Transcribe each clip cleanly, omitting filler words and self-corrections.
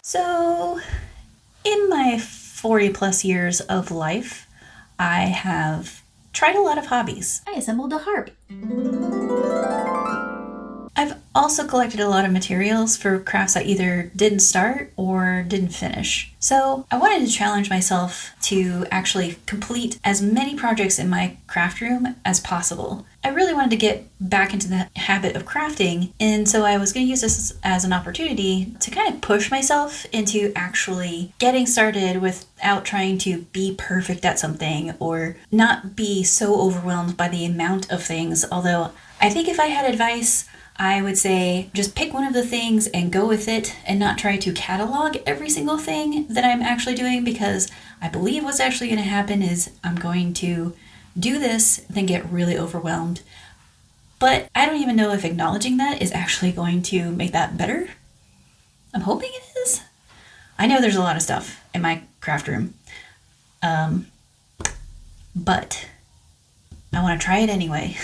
So, in my 40 plus years of life, I have tried a lot of hobbies. I assembled a harp. I've also collected a lot of materials for crafts I either didn't start or didn't finish. So I wanted to challenge myself to actually complete as many projects in my craft room as possible. I really wanted to get back into the habit of crafting, and so I was going to use this as an opportunity to kind of push myself into actually getting started without trying to be perfect at something or not be so overwhelmed by the amount of things. Although I think if I had advice, I would say just pick one of the things and go with it and not try to catalog every single thing that I'm actually doing, because I believe what's actually going to happen is I'm going to do this, then get really overwhelmed. But I don't even know if acknowledging that is actually going to make that better. I'm hoping it is. I know there's a lot of stuff in my craft room. But I want to try it anyway.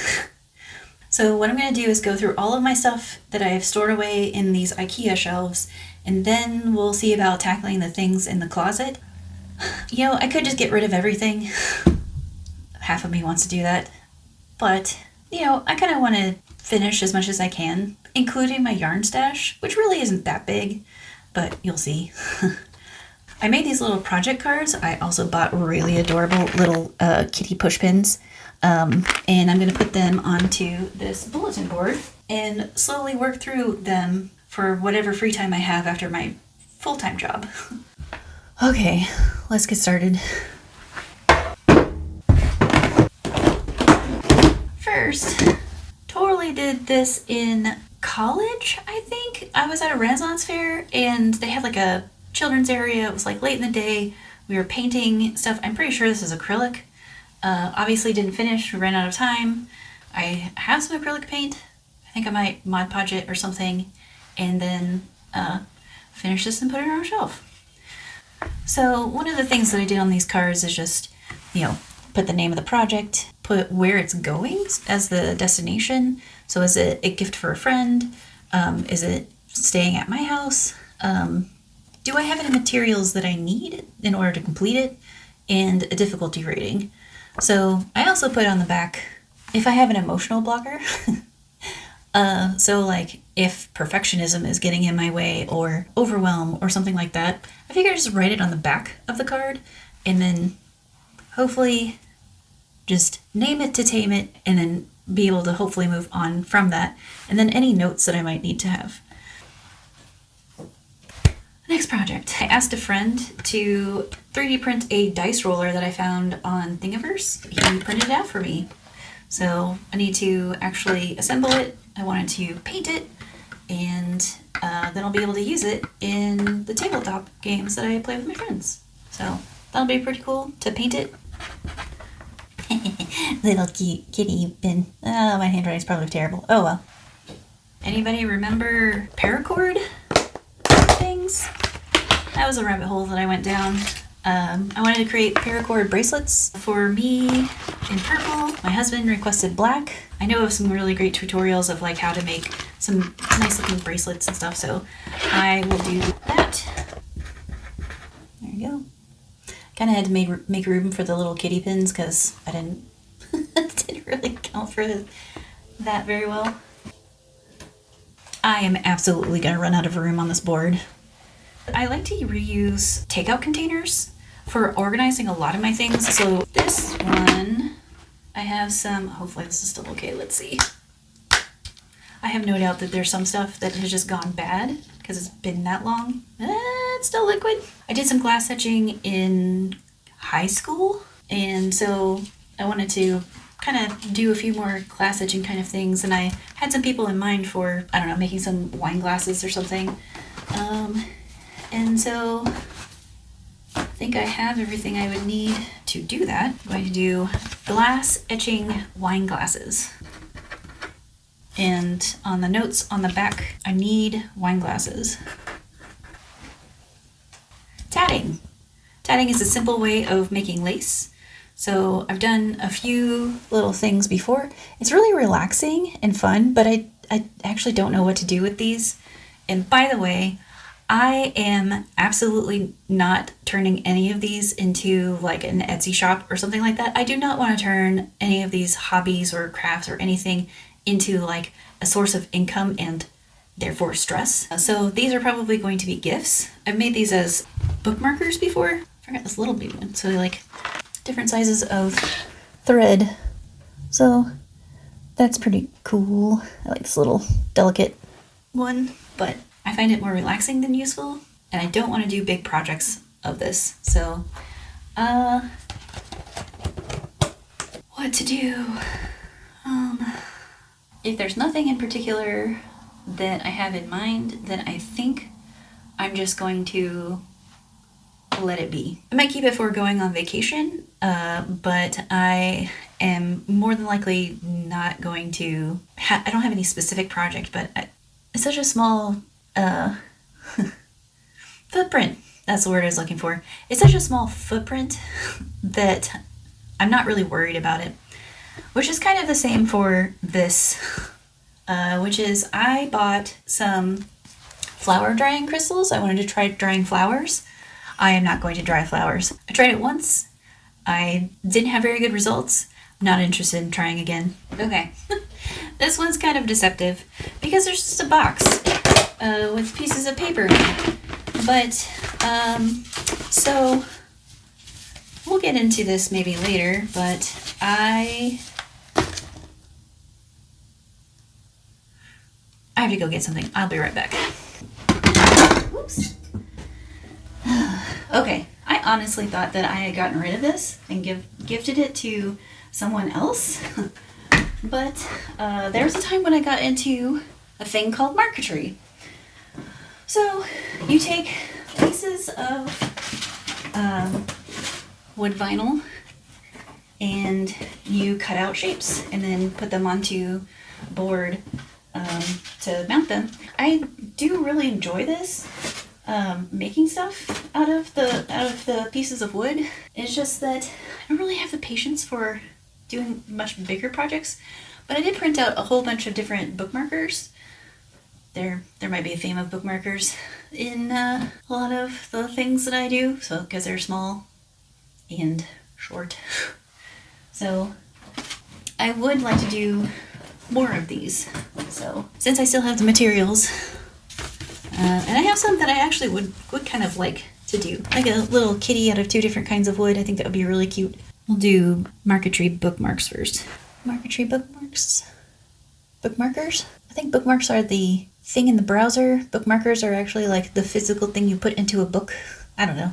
So what I'm going to do is go through all of my stuff that I have stored away in these IKEA shelves, and then we'll see about tackling the things in the closet. You know, I could just get rid of everything. Half of me wants to do that. But, you know, I kind of want to finish as much as I can, including my yarn stash, which really isn't that big, but you'll see. I made these little project cards. I also bought really adorable little kitty push pins. And I'm going to put them onto this bulletin board and slowly work through them for whatever free time I have after my full-time job. Okay, let's get started. First, totally did this in college, I think. I was at a Renaissance fair and they had like a children's area. It was like late in the day. We were painting stuff. I'm pretty sure this is acrylic. Obviously didn't finish, we ran out of time. I have some acrylic paint. I think I might Mod Podge it or something, and then finish this and put it on a shelf. So one of the things that I did on these cards is just, you know, put the name of the project, put where it's going as the destination. So is it a gift for a friend? Is it staying at my house? Do I have any materials that I need in order to complete it? And a difficulty rating. So I also put on the back if I have an emotional blocker. So like if perfectionism is getting in my way or overwhelm or something like that, I figure I just write it on the back of the card and then hopefully just name it to tame it, and then be able to hopefully move on from that. And then any notes that I might need to have. Next project. I asked a friend to 3D print a dice roller that I found on Thingiverse. He printed it out for me. So I need to actually assemble it. I wanted to paint it, and then I'll be able to use it in the tabletop games that I play with my friends. So that'll be pretty cool to paint it. Little cute kitty bin. Oh, my handwriting's probably terrible. Oh well. Anybody remember paracord things? That was a rabbit hole that I went down. I wanted to create paracord bracelets for me in purple. My husband requested black. I know of some really great tutorials of like how to make some nice looking bracelets and stuff, so I will do that. There you go. Kind of had to make room for the little kitty pins because I didn't really count for that very well. I am absolutely going to run out of room on this board. I like to reuse takeout containers for organizing a lot of my things. So this one, I have some, hopefully this is still okay, let's see. I have no doubt that there's some stuff that has just gone bad because it's been that long. It's still liquid. I did some glass etching in high school, and so I wanted to kind of do a few more glass etching kind of things, and I had some people in mind for, I don't know, making some wine glasses or something. And so I think I have everything I would need to do that. I'm going to do glass etching wine glasses. And on the notes on the back, I need wine glasses. Tatting. Tatting is a simple way of making lace. So I've done a few little things before. It's really relaxing and fun, but I actually don't know what to do with these. And by the way, I am absolutely not turning any of these into like an Etsy shop or something like that. I do not want to turn any of these hobbies or crafts or anything into like a source of income and therefore stress. So these are probably going to be gifts. I've made these as bookmarkers before. I forgot this little baby one. So like different sizes of thread. So that's pretty cool. I like this little delicate one, but I find it more relaxing than useful, and I don't want to do big projects of this. So, what to do? If there's nothing in particular that I have in mind, then I think I'm just going to let it be. I might keep it for going on vacation, but I am more than likely not going to. I don't have any specific project, but it's such a small footprint. That's the word I was looking for. It's such a small footprint that I'm not really worried about it, which is kind of the same for this, which is I bought some flower drying crystals. I wanted to try drying flowers. I am not going to dry flowers. I tried it once. I didn't have very good results. I'm not interested in trying again. Okay. This one's kind of deceptive because there's just a box with pieces of paper in it. But, so we'll get into this maybe later, but I have to go get something. I'll be right back. Whoops. Okay, I honestly thought that I had gotten rid of this and gifted it to someone else. But there was a time when I got into a thing called marquetry. So you take pieces of wood vinyl and you cut out shapes and then put them onto board to mount them. I do really enjoy this, making stuff out of the pieces of wood. It's just that I don't really have the patience for doing much bigger projects, but I did print out a whole bunch of different bookmarkers. There might be a theme of bookmarkers in a lot of the things that I do, so because they're small and short. So I would like to do more of these. So since I still have the materials, and I have some that I actually would kind of like to do, like a little kitty out of two different kinds of wood. I think that would be really cute. We'll do marquetry bookmarks first. Marquetry bookmarks? Bookmarkers? I think bookmarks are the thing in the browser. Bookmarkers are actually like the physical thing you put into a book. I don't know.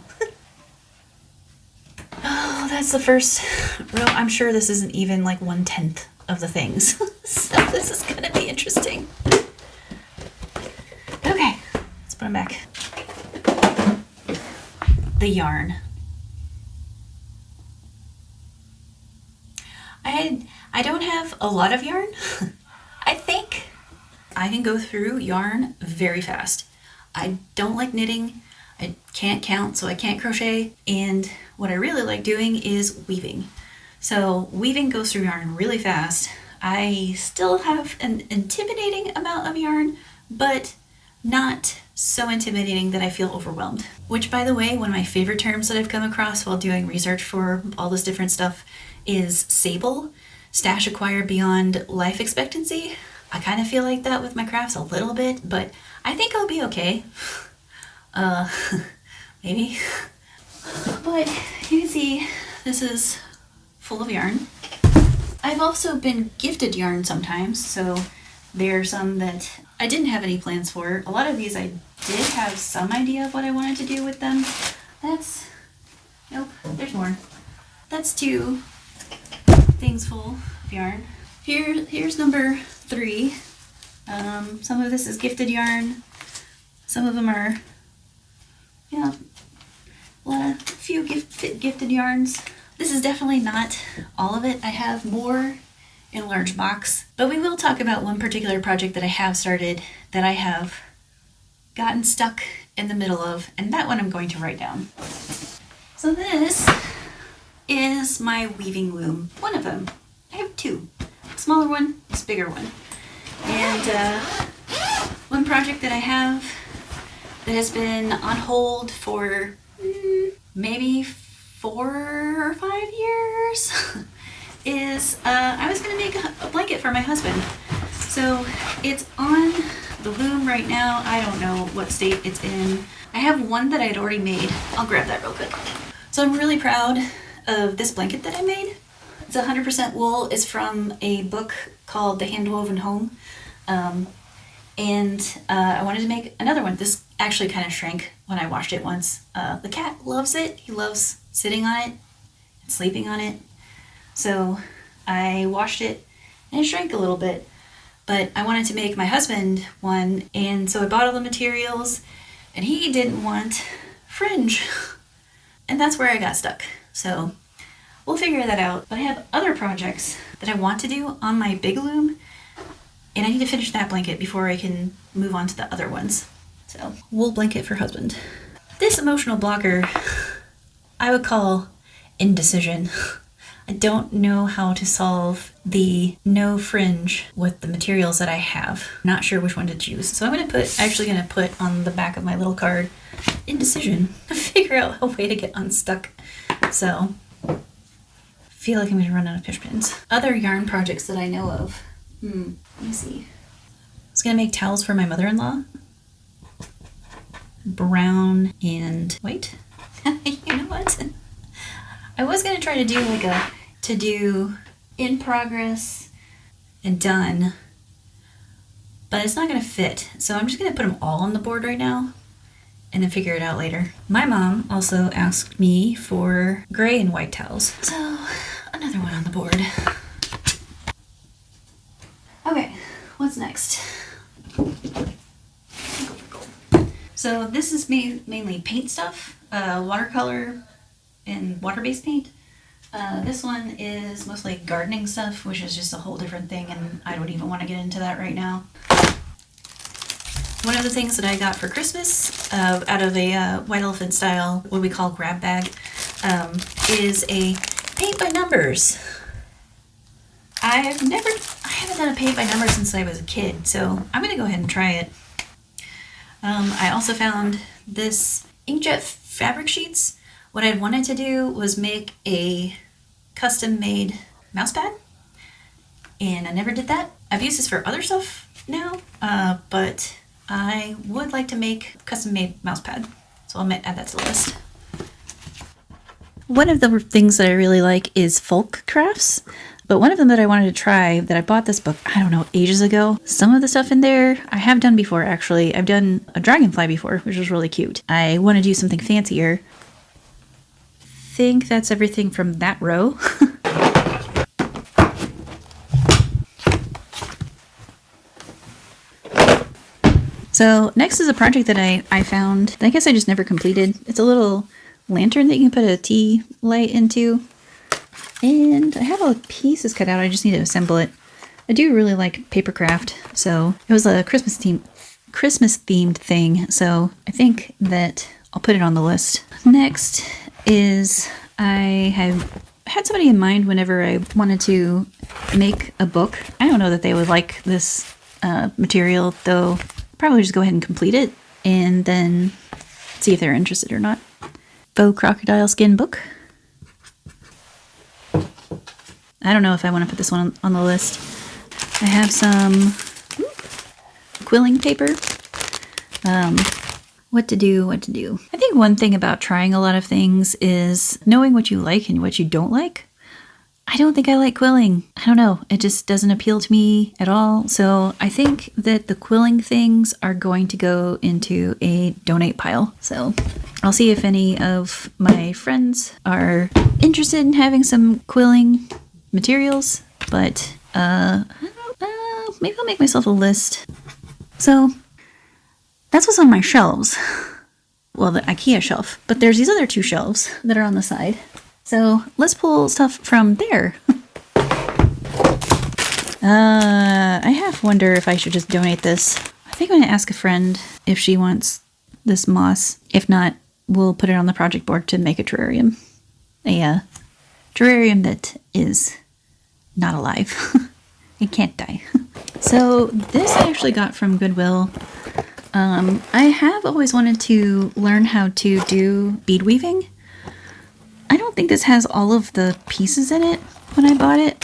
Oh, that's the first row. I'm sure this isn't even like 1/10 of the things. So this is gonna be interesting. Okay, let's put them back. The yarn. I don't have a lot of yarn. I think I can go through yarn very fast. I don't like knitting. I can't count, so I can't crochet. And what I really like doing is weaving. So weaving goes through yarn really fast. I still have an intimidating amount of yarn, but not so intimidating that I feel overwhelmed. Which, by the way, one of my favorite terms that I've come across while doing research for all this different stuff is SABLE, stash acquired beyond life expectancy. I kind of feel like that with my crafts a little bit, but I think I'll be okay. Maybe. But you can see this is full of yarn. I've also been gifted yarn sometimes, so there are some that I didn't have any plans for. A lot of these I did have some idea of what I wanted to do with them. Nope, there's more. That's 2 things full of yarn. Here's number 3. Some of this is gifted yarn. Some of them are, a few gifted yarns. This is definitely not all of it. I have more in a large box, but we will talk about one particular project that I have started that I have gotten stuck in the middle of, and that one I'm going to write down. So this is my weaving loom. One of them. I have 2. A smaller one, this bigger one. And one project that I have that has been on hold for maybe 4 or 5 years is I was going to make a blanket for my husband. So it's on the loom right now. I don't know what state it's in. I have one that I had already made. I'll grab that real quick. So I'm really proud of this blanket that I made. It's 100% wool. It's from a book called The Handwoven Home. And I wanted to make another one. This actually kind of shrank when I washed it once. The cat loves it. He loves sitting on it and sleeping on it. So I washed it and it shrank a little bit. But I wanted to make my husband one, and so I bought all the materials, and he didn't want fringe. And that's where I got stuck. So we'll figure that out. But I have other projects that I want to do on my big loom, and I need to finish that blanket before I can move on to the other ones. So, wool blanket for husband. This emotional blocker I would call indecision. I don't know how to solve the no fringe with the materials that I have. Not sure which one to choose. So I'm actually gonna put on the back of my little card, indecision. Figure out a way to get unstuck. So, feel like I'm gonna run out of push pins. Other yarn projects that I know of. Let me see. I was gonna make towels for my mother-in-law. Brown and white. You know what? I was gonna try to do like a to-do in progress and done, but it's not gonna fit. So I'm just gonna put them all on the board right now and then figure it out later. My mom also asked me for gray and white towels. So another one on the board. Okay, what's next? So this is mainly paint stuff, watercolor and water-based paint. This one is mostly gardening stuff, which is just a whole different thing, and I don't even want to get into that right now. One of the things that I got for Christmas out of a white elephant style, what we call grab bag, is a paint by numbers. I haven't done a paint by numbers since I was a kid, so I'm gonna go ahead and try it. I also found this inkjet fabric sheets. What I wanted to do was make a custom made mouse pad, and I never did that. I've used this for other stuff now, but I would like to make a custom made mouse pad, so I'll add that to the list. One of the things that I really like is folk crafts, but one of them that I wanted to try, that I bought this book, I don't know, ages ago. Some of the stuff in there I have done before, actually. I've done a dragonfly before, which was really cute. I want to do something fancier. I think that's everything from that row. So next is a project that I found, I guess I just never completed. It's a little lantern that you can put a tea light into. And I have all the pieces cut out, I just need to assemble it. I do really like paper craft, so it was a Christmas themed thing, so I think that I'll put it on the list. Next is I have had somebody in mind whenever I wanted to make a book. I don't know that they would like this material, though. Probably just go ahead and complete it and then see if they're interested or not. Faux crocodile skin book. I don't know if I want to put this one on the list. I have some quilling paper. What to do. I think one thing about trying a lot of things is knowing what you like and what you don't like. I don't think I like quilling. I don't know. It just doesn't appeal to me at all. So I think that the quilling things are going to go into a donate pile. So I'll see if any of my friends are interested in having some quilling materials, but maybe I'll make myself a list. So that's what's on my shelves. Well, the IKEA shelf, but there's these other two shelves that are on the side. So let's pull stuff from there. I half wonder if I should just donate this. I think I'm gonna ask a friend if she wants this moss. If not, we'll put it on the project board to make a terrarium. A terrarium that is not alive. It can't die. So this I actually got from Goodwill. I have always wanted to learn how to do bead weaving. I don't think this has all of the pieces in it when I bought it.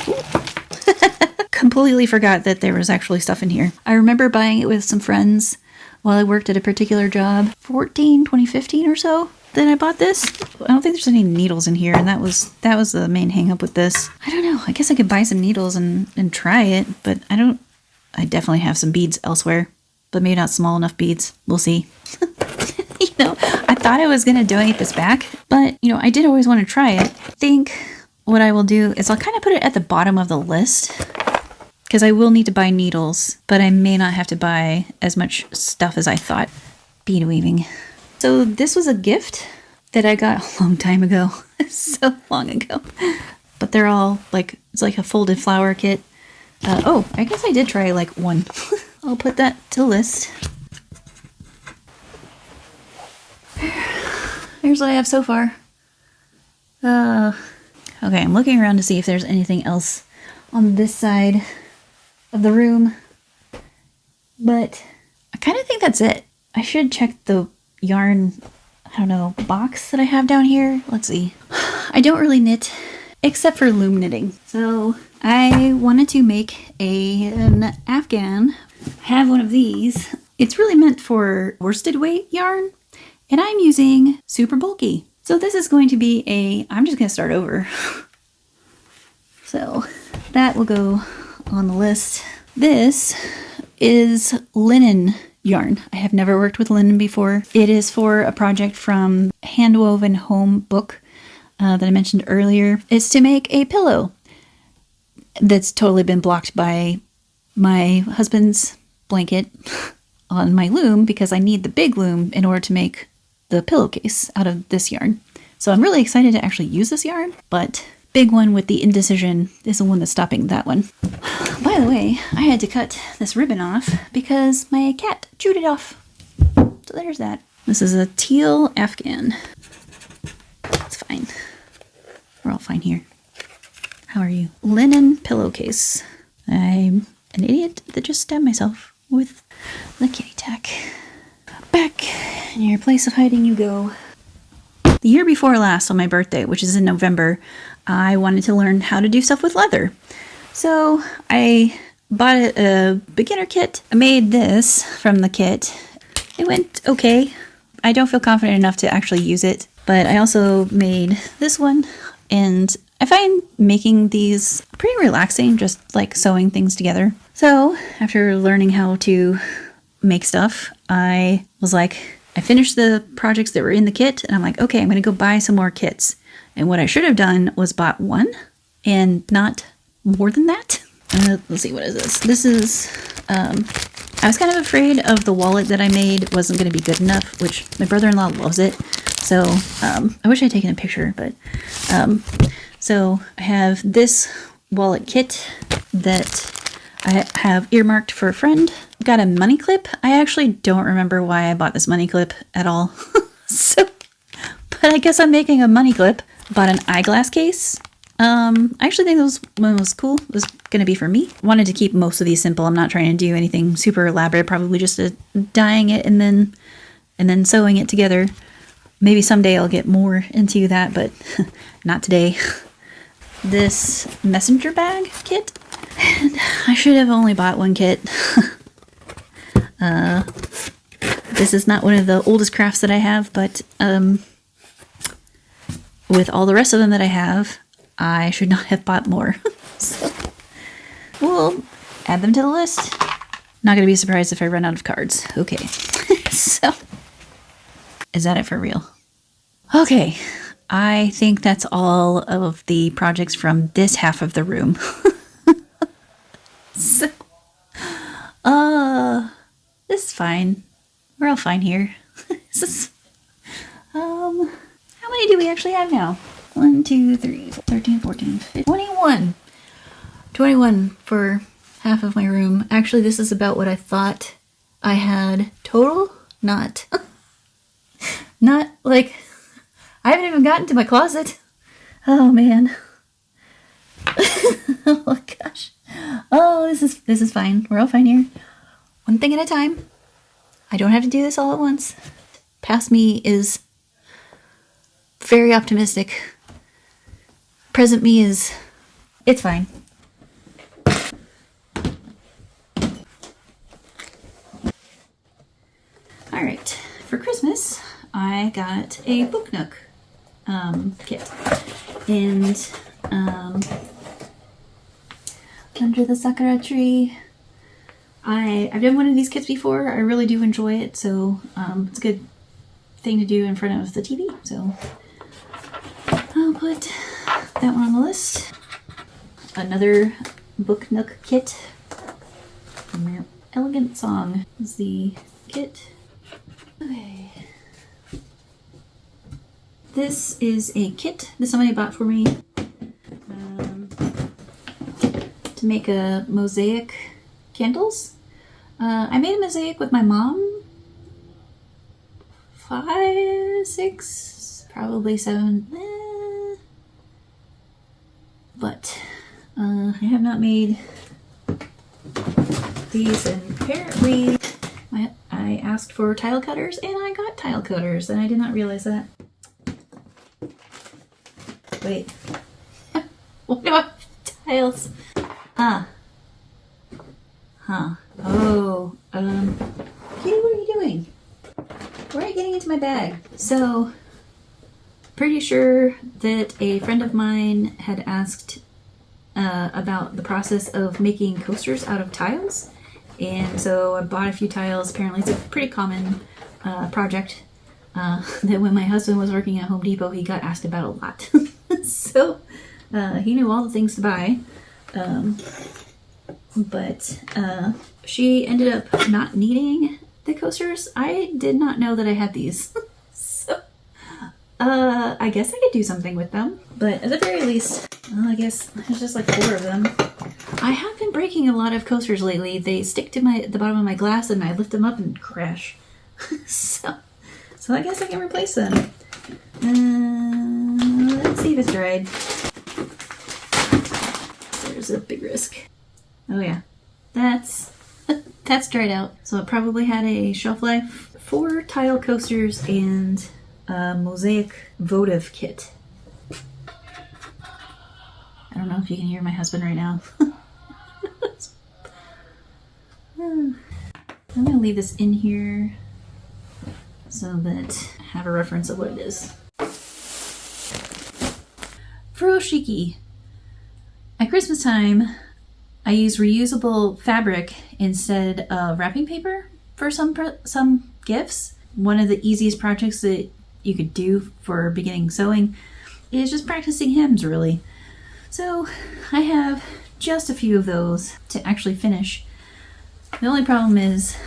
Completely forgot that there was actually stuff in here. I remember buying it with some friends while I worked at a particular job. 2015 or so that I bought this. I don't think there's any needles in here, and that was the main hang up with this. I don't know. I guess I could buy some needles and try it, but I definitely have some beads elsewhere, but maybe not small enough beads. We'll see. I thought I was going to donate this back, but, I did always want to try it. I think what I will do is I'll kind of put it at the bottom of the list, because I will need to buy needles, but I may not have to buy as much stuff as I thought. Bead weaving. So this was a gift that I got a long time ago. So long ago. But they're all it's like a folded flower kit. I guess I did try one. I'll put that to the list. Here's what I have so far. Okay, I'm looking around to see if there's anything else on this side of the room. But I kind of think that's it. I should check the yarn, box that I have down here. Let's see. I don't really knit except for loom knitting. So I wanted to make an Afghan. I have one of these. It's really meant for worsted weight yarn, and I'm using super bulky. So this is going to be I'm just going to start over. So that will go on the list. This is linen yarn. I have never worked with linen before. It is for a project from Handwoven Home book that I mentioned earlier. It's to make a pillow that's totally been blocked by my husband's blanket on my loom, because I need the big loom in order to make the pillowcase out of this yarn. So I'm really excited to actually use this yarn, but big one with the indecision is the one that's stopping that one. By the way, I had to cut this ribbon off because my cat chewed it off. So there's that. This is a teal Afghan. It's fine. We're all fine here. How are you? Linen pillowcase. I'm an idiot that just stabbed myself with the kitty tack. Back in your place of hiding you go. The year before last, on my birthday, which is in November, I wanted to learn how to do stuff with leather. So I bought a beginner kit. I made this from the kit. It went okay. I don't feel confident enough to actually use it, but I also made this one, and I find making these pretty relaxing, just sewing things together. So after learning how to make stuff, I was I finished the projects that were in the kit, and I'm okay, I'm going to go buy some more kits. And what I should have done was bought one and not more than that. Let's see, what is this? This is, I was kind of afraid of the wallet that I made wasn't going to be good enough, which my brother-in-law loves it. So I wish I'd taken a picture, but so I have this wallet kit that I have earmarked for a friend. Got a money clip. I actually don't remember why I bought this money clip at all. But I guess I'm making a money clip. Bought an eyeglass case. I actually think this one was cool. It was going to be for me. Wanted to keep most of these simple. I'm not trying to do anything super elaborate. Probably just dyeing it and then sewing it together. Maybe someday I'll get more into that, but not today. This messenger bag kit. And I should have only bought one kit. This is not one of the oldest crafts that I have, but with all the rest of them that I have, I should not have bought more. So we'll add them to the list. Not going to be surprised if I run out of cards. Okay. So is that it for real? Okay. I think that's all of the projects from this half of the room. So, this is fine. We're all fine here. This is, how many do we actually have now? 1, 2, 3, 13, 14, 15, 21. 21 for half of my room. Actually, this is about what I thought I had total. Not I haven't even gotten to my closet. Oh man. Oh gosh. Oh, this is fine. We're all fine here. One thing at a time. I don't have to do this all at once. Past me is very optimistic. Present me is, it's fine. All right, for Christmas, I got a Book Nook kit. And under the sakura tree, I've done one of these kits before. I really do enjoy it, so it's a good thing to do in front of the TV. So I'll put that one on the list. Another Book Nook kit. Elegant Song is the kit. Okay. This is a kit that somebody bought for me to make a mosaic candles. I made a mosaic with my mom 5, 6, probably 7, but I have not made these, and apparently I asked for tile cutters and I got tile cutters, and I did not realize that. Wait. What do I have tiles? Huh. Oh, Kitty, what are you doing? Why are you getting into my bag? So, pretty sure that a friend of mine had asked about the process of making coasters out of tiles. And so I bought a few tiles. Apparently it's a pretty common project that when my husband was working at Home Depot, he got asked about a lot. So he knew all the things to buy. But she ended up not needing the coasters. I did not know that I had these. So I guess I could do something with them. But at the very least, well, I guess there's just like 4 of them. I have been breaking a lot of coasters lately. They stick to the bottom of my glass and I lift them up and crash. so I guess I can replace them. Let's see if it's dried. There's a big risk. Oh yeah, that's dried out. So it probably had a shelf life. 4 tile coasters and a mosaic votive kit. I don't know if you can hear my husband right now. I'm gonna leave this in here so that I have a reference of what it is. Furoshiki. At Christmas time, I use reusable fabric instead of wrapping paper for some gifts. One of the easiest projects that you could do for beginning sewing is just practicing hymns, really. So I have just a few of those to actually finish. The only problem is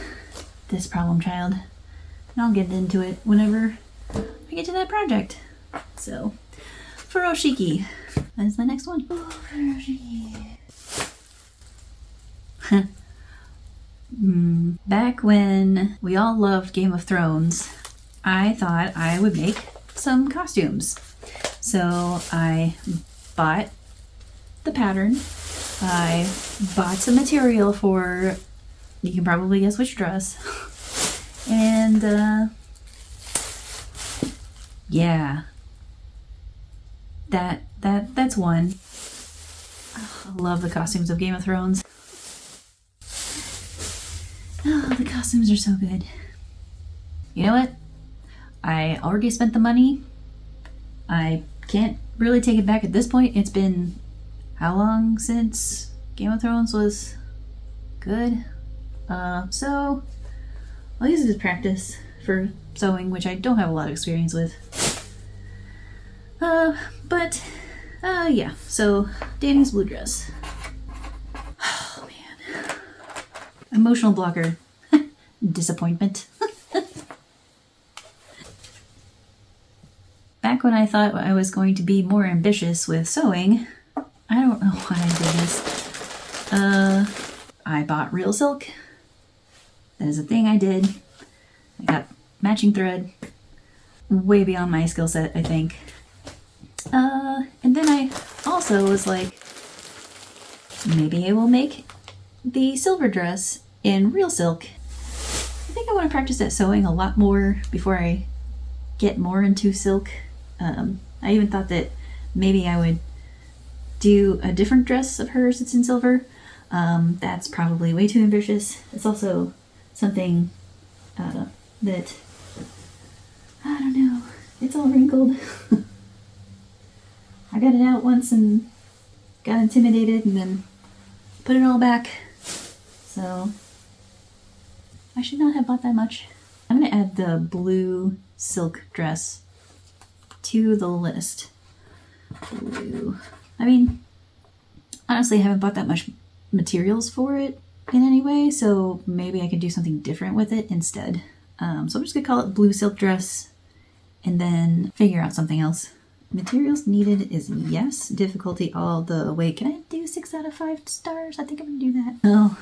this problem child. And I'll get into it whenever I get to that project. So, Furoshiki. That is my next one. Oh, Furoshiki. Back when we all loved Game of Thrones, I thought I would make some costumes. So I bought the pattern. I bought some material for, you can probably guess which dress. And yeah, that's one. Oh, I love the costumes of Game of Thrones. Oh, the costumes are so good. You know what? I already spent the money. I can't really take it back at this point. It's been how long since Game of Thrones was good? So I'll use it as practice for sewing, which I don't have a lot of experience with. Yeah, so Danny's blue dress. Oh man. Emotional blocker. Disappointment. Back when I thought I was going to be more ambitious with sewing, I don't know why I did this. I bought real silk. That is a thing I did. I got matching thread. Way beyond my skill set, I think. And then I also was like, maybe I will make the silver dress in real silk. I think I want to practice that sewing a lot more before I get more into silk. I even thought that maybe I would do a different dress of hers that's in silver. That's probably way too ambitious. It's also something that, I don't know, it's all wrinkled. I got it out once and got intimidated and then put it all back. So I should not have bought that much. I'm gonna add the blue silk dress to the list. Blue. I mean, honestly, I haven't bought that much materials for it in any way, so maybe I could do something different with it instead. So I'm just gonna call it blue silk dress and then figure out something else. Materials needed is yes. Difficulty all the way. Can I do 6 out of 5 stars? I think I'm gonna do that. Oh.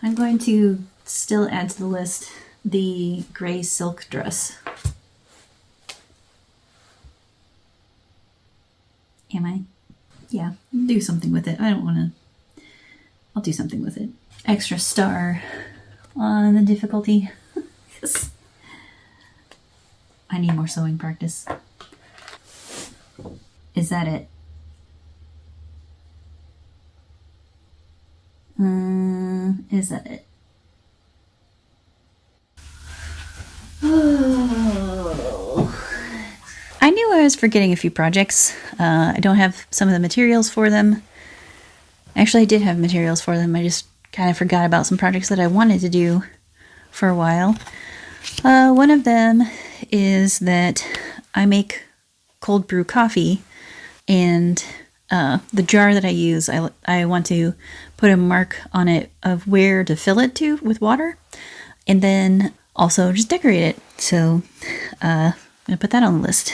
I'm going to still add to the list the gray silk dress. Am I? Yeah, do something with it. I don't want to. I'll do something with it. Extra star on the difficulty. Yes. I need more sewing practice. Is that it? Is that it? Oh. I knew I was forgetting a few projects. I don't have some of the materials for them. Actually, I did have materials for them. I just kind of forgot about some projects that I wanted to do for a while. One of them is that I make cold brew coffee, and the jar that I use, I want to put a mark on it of where to fill it to with water, and then also just decorate it. So I'm gonna put that on the list.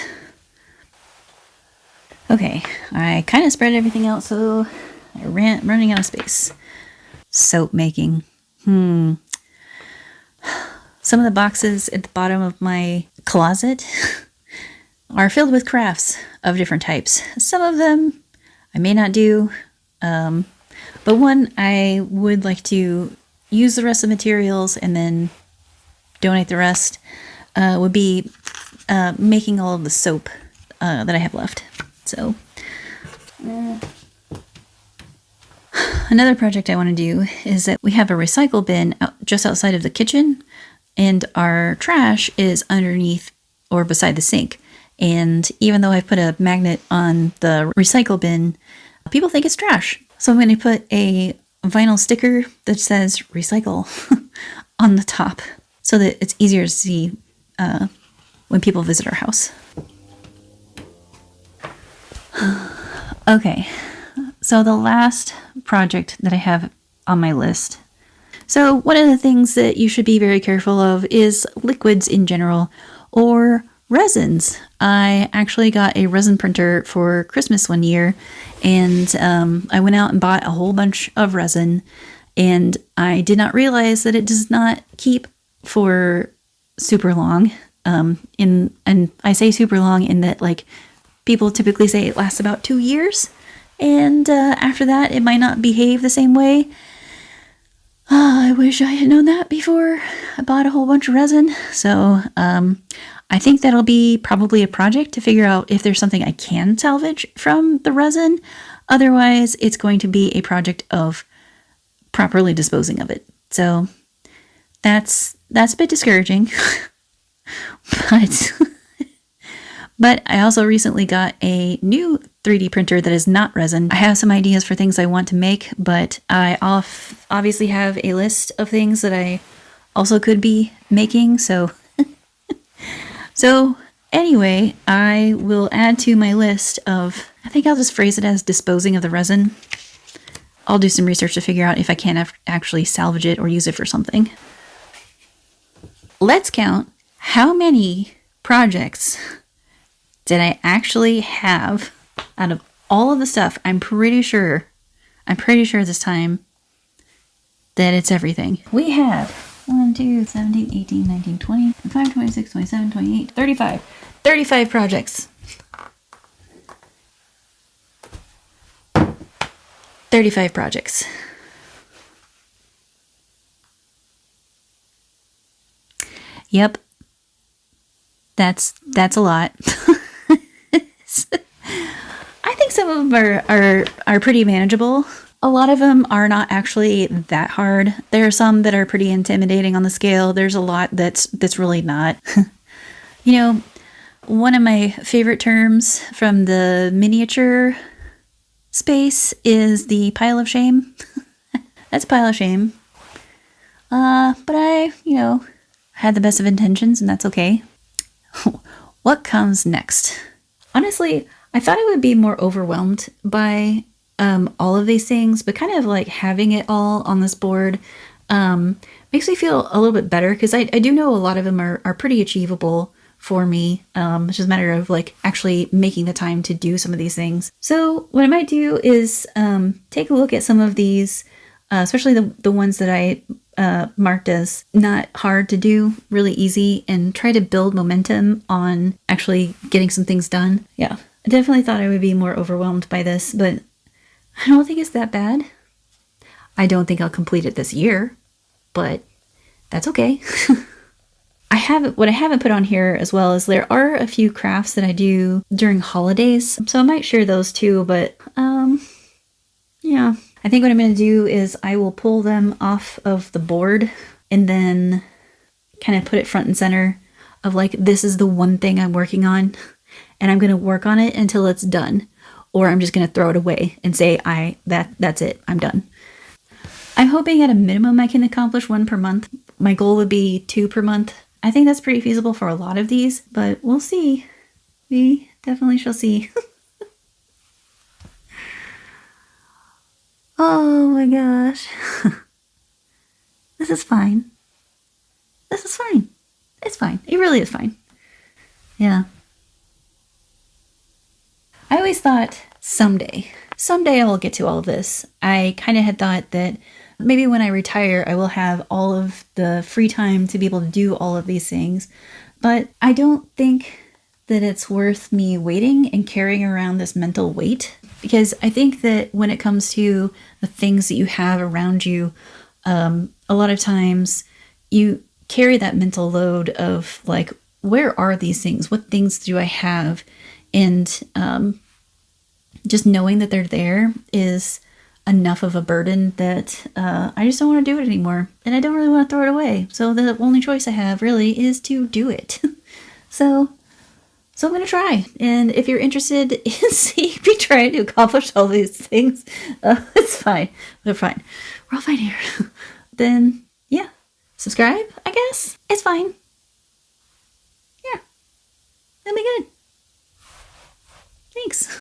Okay, I kind of spread everything out, so I'm running out of space. Soap making. Some of the boxes at the bottom of my closet are filled with crafts of different types. Some of them I may not do, but one I would like to use the rest of the materials and then donate the rest would be making all of the soap that I have left. So another project I want to do is that we have a recycle bin just outside of the kitchen, and our trash is underneath or beside the sink. And even though I've put a magnet on the recycle bin, people think it's trash. So I'm going to put a vinyl sticker that says recycle on the top so that it's easier to see when people visit our house. Okay, so the last project that I have on my list. So one of the things that you should be very careful of is liquids in general, or resins. I actually got a resin printer for Christmas one year, and I went out and bought a whole bunch of resin, and I did not realize that it does not keep for super long. And I say super long in that, like, people typically say it lasts about 2 years, and after that it might not behave the same way. I wish I had known that before I bought a whole bunch of resin. So I think that'll be probably a project to figure out if there's something I can salvage from the resin. Otherwise, it's going to be a project of properly disposing of it. So that's a bit discouraging. But I also recently got a new 3D printer that is not resin. I have some ideas for things I want to make, but I obviously have a list of things that I also could be making. So anyway, I will add to my list of, I think I'll just phrase it as disposing of the resin. I'll do some research to figure out if I can actually salvage it or use it for something. Let's count how many projects did I actually have out of all of the stuff. I'm pretty sure this time that it's everything. We have 1, 2, 17, 18, 19, 20, 25, 26, 27, 28, 35. 35 projects. 35 projects. Yep. That's a lot. I think some of them are pretty manageable. A lot of them are not actually that hard. There are some that are pretty intimidating on the scale. There's a lot that's really not. You know, one of my favorite terms from the miniature space is the pile of shame. That's a pile of shame. But I, had the best of intentions, and that's okay. What comes next? Honestly, I thought I would be more overwhelmed by all of these things, but kind of like having it all on this board makes me feel a little bit better, because I do know a lot of them are pretty achievable for me. It's just a matter of like actually making the time to do some of these things. So what I might do is take a look at some of these, especially the ones that I marked as not hard to do, really easy, and try to build momentum on actually getting some things done. Yeah, I definitely thought I would be more overwhelmed by this, but I don't think it's that bad. I don't think I'll complete it this year, but that's okay. What I haven't put on here as well is there are a few crafts that I do during holidays, so I might share those too, but yeah. I think what I'm going to do is I will pull them off of the board and then kind of put it front and center of like, this is the one thing I'm working on, and I'm going to work on it until it's done, or I'm just going to throw it away and say, that's it, I'm done. I'm hoping at a minimum I can accomplish 1 per month. My goal would be 2 per month. I think that's pretty feasible for a lot of these, but we'll see. We definitely shall see. Oh my gosh. This is fine. This is fine. It's fine. It really is fine. Yeah. I always thought someday I will get to all of this. I kind of had thought that maybe when I retire, I will have all of the free time to be able to do all of these things. But I don't think that it's worth me waiting and carrying around this mental weight, because I think that when it comes to the things that you have around you, a lot of times you carry that mental load of like, where are these things? What things do I have? And just knowing that they're there is enough of a burden that I just don't want to do it anymore. And I don't really want to throw it away. So the only choice I have really is to do it. So I'm going to try. And if you're interested in seeing me trying to accomplish all these things, it's fine. We're fine. We're all fine here. Then, yeah. Subscribe, I guess. It's fine. Yeah. That'll be good. Thanks.